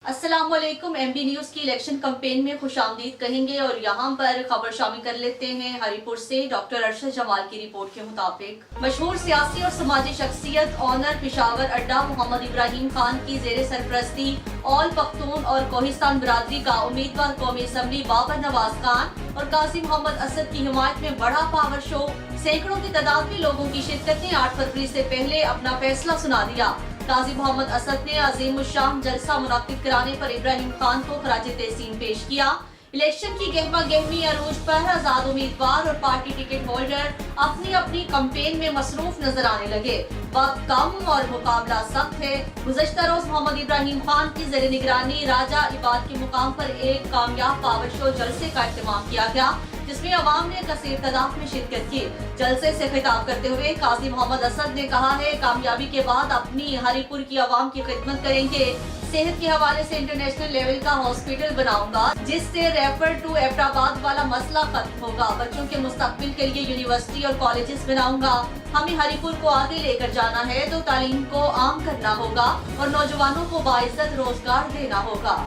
अस्सलाम वालेकुम। MB news की इलेक्शन कैंपेन में खुशामदीद कहेंगे और यहाँ पर खबर शामिल कर लेते हैं हरीपुर से। डॉक्टर अरशद जमाल की रिपोर्ट के मुताबिक मशहूर सियासी और समाजी शख्सियत ऑनर पिशावर अड्डा मोहम्मद इब्राहिम खान की जेर सरपरस्ती ऑल पख्तून और कोहिस्तान बिरादरी का उम्मीदवार कौमी असम्बली बाबर नवाज खान और काजी मोहम्मद असद की हिमायत में बड़ा पावर शो। सैकड़ों की तादाद में लोगों की शिरकत ने 8 फरवरी से पहले अपना फैसला सुना दिया। काजी मोहम्मद असद ने अजीम शान जलसा मुनाकिद कराने पर इब्राहिम खान को खराज तहसीन पेश किया। इलेक्शन की गहमा गहमी अरूज पर आजाद उम्मीदवार और पार्टी टिकट होल्डर अपनी अपनी कैंपेन में मसरूफ नजर आने लगे। वक्त कम और मुकाबला सख्त है। गुज़श्ता रोज मोहम्मद इब्राहिम खान की ज़ेर निगरानी राजा इबाद के मुकाम पर एक कामयाब पावर शो जलसे का इत्तेमाम किया गया, जिसमें अवाम ने कसीर तादाद में शिरकत की। जलसे से खिताब करते हुए काजी मोहम्मद असद ने कहा है, कामयाबी के बाद अपनी हरीपुर की आवाम की खिदमत करेंगे। सेहत के हवाले से इंटरनेशनल लेवल का हॉस्पिटल बनाऊंगा, जिससे रेफर टू एबटाबाद वाला मसला खत्म होगा। बच्चों के मुस्तकबिल के लिए यूनिवर्सिटी और कॉलेजेस बनाऊंगा। हमें हरीपुर को आगे लेकर जाना है तो तालीम को आम करना होगा और नौजवानों को बाइज्जत रोजगार देना होगा।